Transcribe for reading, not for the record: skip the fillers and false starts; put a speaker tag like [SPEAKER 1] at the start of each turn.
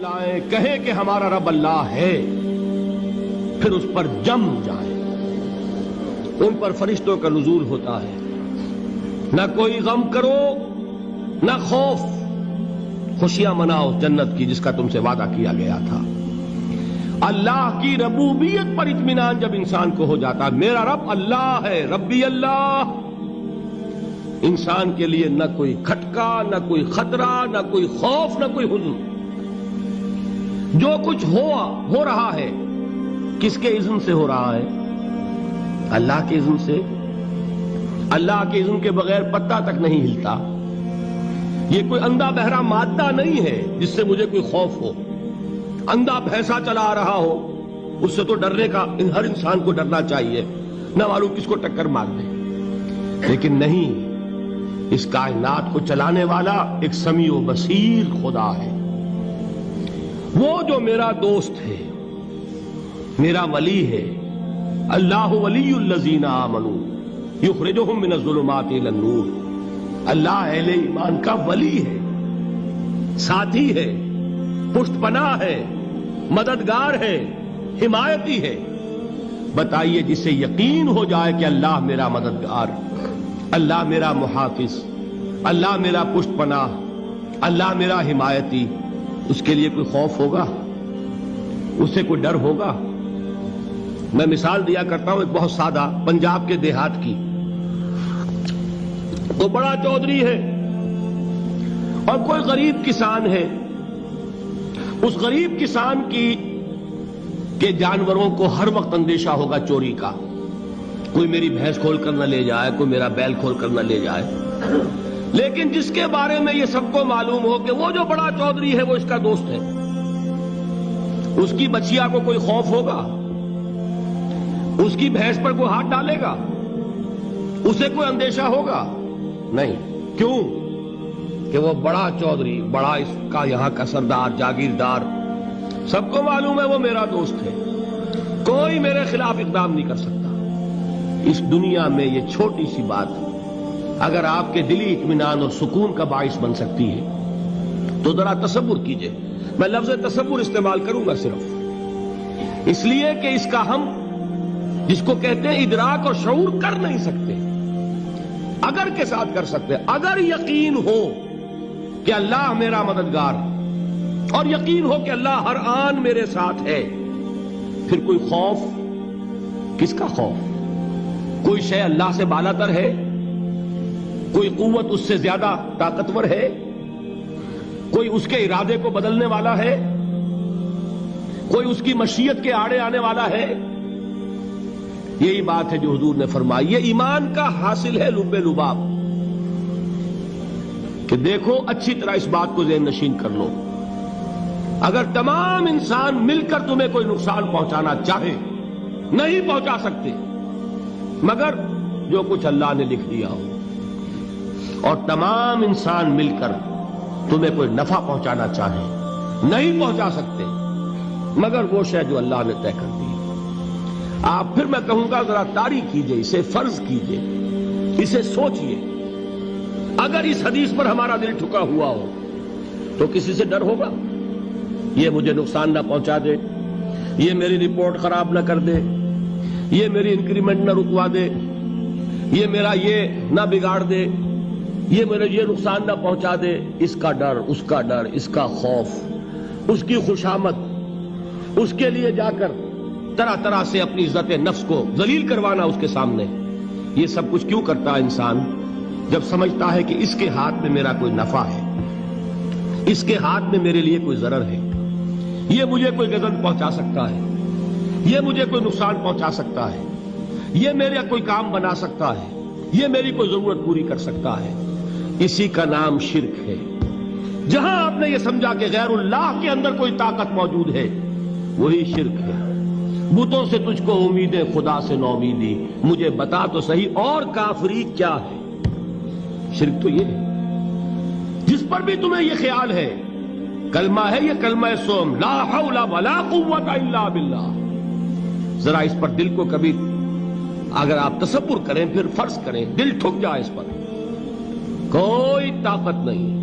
[SPEAKER 1] کہیں کہ ہمارا رب اللہ ہے، پھر اس پر جم جائیں۔ ان پر فرشتوں کا نزول ہوتا ہے، نہ کوئی غم کرو نہ خوف، خوشیاں مناؤ جنت کی جس کا تم سے وعدہ کیا گیا تھا۔ اللہ کی ربوبیت پر اطمینان جب انسان کو ہو جاتا ہے، میرا رب اللہ ہے، ربی اللہ، انسان کے لیے نہ کوئی کھٹکا، نہ کوئی خطرہ، نہ کوئی خوف، نہ کوئی حزن۔ جو کچھ ہو رہا ہے کس کے اذن سے ہو رہا ہے؟ اللہ کے اذن سے۔ اللہ کے اذن کے بغیر پتا تک نہیں ہلتا۔ یہ کوئی اندھا بہرا مادہ نہیں ہے جس سے مجھے کوئی خوف ہو۔ اندھا بھینسا چلا آ رہا ہو اس سے تو ڈرنے کا ہر انسان کو ڈرنا چاہیے، نہ معلوم کس کو ٹکر مار دے۔ لیکن نہیں، اس کائنات کو چلانے والا ایک سمیع و بصیر خدا ہے۔ وہ جو میرا دوست ہے، میرا ولی ہے۔ اللہ ولی الذین آمنوا یخرجہم من الظلمات الی النور۔ اللہ اہل ایمان کا ولی ہے، ساتھی ہے، پشت پناہ ہے، مددگار ہے، حمایتی ہے۔ بتائیے جسے یقین ہو جائے کہ اللہ میرا مددگار، اللہ میرا محافظ، اللہ میرا پشت پناہ، اللہ میرا حمایتی، اس کے لیے کوئی خوف ہوگا؟ اس سے کوئی ڈر ہوگا؟ میں مثال دیا کرتا ہوں ایک بہت سادہ، پنجاب کے دیہات کی۔ وہ بڑا چودھری ہے اور کوئی غریب کسان ہے۔ اس غریب کسان کے جانوروں کو ہر وقت اندیشہ ہوگا چوری کا، کوئی میری بھینس کھول کر نہ لے جائے، کوئی میرا بیل کھول کر نہ لے جائے۔ لیکن جس کے بارے میں یہ سب کو معلوم ہو کہ وہ جو بڑا چودھری ہے وہ اس کا دوست ہے، اس کی بچیا کو کوئی خوف ہوگا؟ اس کی بھینس پر کوئی ہاتھ ڈالے گا؟ اسے کوئی اندیشہ ہوگا؟ نہیں۔ کیوں؟ کہ وہ بڑا چودھری، بڑا اس کا یہاں کا سردار، جاگیردار، سب کو معلوم ہے وہ میرا دوست ہے، کوئی میرے خلاف اقدام نہیں کر سکتا۔ اس دنیا میں یہ چھوٹی سی بات اگر آپ کے دلی اطمینان اور سکون کا باعث بن سکتی ہے تو ذرا تصور کیجئے۔ میں لفظ تصور استعمال کروں گا صرف اس لیے کہ اس کا ہم جس کو کہتے ہیں ادراک اور شعور کر نہیں سکتے، اگر کے ساتھ کر سکتے۔ اگر یقین ہو کہ اللہ میرا مددگار اور یقین ہو کہ اللہ ہر آن میرے ساتھ ہے، پھر کوئی خوف؟ کس کا خوف؟ کوئی شے اللہ سے بالا تر ہے؟ کوئی قوت اس سے زیادہ طاقتور ہے؟ کوئی اس کے ارادے کو بدلنے والا ہے؟ کوئی اس کی مشیت کے آڑے آنے والا ہے؟ یہی بات ہے جو حضور نے فرمائی۔ یہ ایمان کا حاصل ہے لب لباب، کہ دیکھو اچھی طرح اس بات کو ذہن نشین کر لو، اگر تمام انسان مل کر تمہیں کوئی نقصان پہنچانا چاہے نہیں پہنچا سکتے مگر جو کچھ اللہ نے لکھ دیا ہو، اور تمام انسان مل کر تمہیں کوئی نفع پہنچانا چاہے نہیں پہنچا سکتے مگر وہ شے جو اللہ نے طے کر دی۔ آپ پھر میں کہوں گا ذرا طاری کیجئے، اسے فرض کیجئے، اسے سوچئے۔ اگر اس حدیث پر ہمارا دل ٹھکا ہوا ہو تو کسی سے ڈر ہوگا؟ یہ مجھے نقصان نہ پہنچا دے، یہ میری رپورٹ خراب نہ کر دے، یہ میری انکریمنٹ نہ رکوا دے، یہ میرا یہ نہ بگاڑ دے، یہ میرے یہ نقصان نہ پہنچا دے۔ اس کا ڈر، اس کا ڈر، اس کا خوف، اس کی خوشامد، اس کے لیے جا کر طرح طرح سے اپنی عزت نفس کو ذلیل کروانا اس کے سامنے، یہ سب کچھ کیوں کرتا ہے انسان؟ جب سمجھتا ہے کہ اس کے ہاتھ میں میرا کوئی نفع ہے، اس کے ہاتھ میں میرے لیے کوئی ضرر ہے، یہ مجھے کوئی غضب پہنچا سکتا ہے، یہ مجھے کوئی نقصان پہنچا سکتا ہے، یہ میرا کوئی کام بنا سکتا ہے، یہ میری کوئی ضرورت پوری کر سکتا ہے، اسی کا نام شرک ہے۔ جہاں آپ نے یہ سمجھا کہ غیر اللہ کے اندر کوئی طاقت موجود ہے وہی شرک ہے۔ بتوں سے تجھ کو امیدیں، خدا سے نومیدی، مجھے بتا تو صحیح اور کافری کیا ہے؟ شرک تو یہ ہے۔ جس پر بھی تمہیں یہ خیال ہے، کلمہ ہے یہ کلمہ سوم، لا حول ولا قوت الا باللہ، ذرا اس پر دل کو کبھی اگر آپ تصور کریں، پھر فرض کریں، دل ٹھک جائے اس پر، کوئی طاقت نہیں،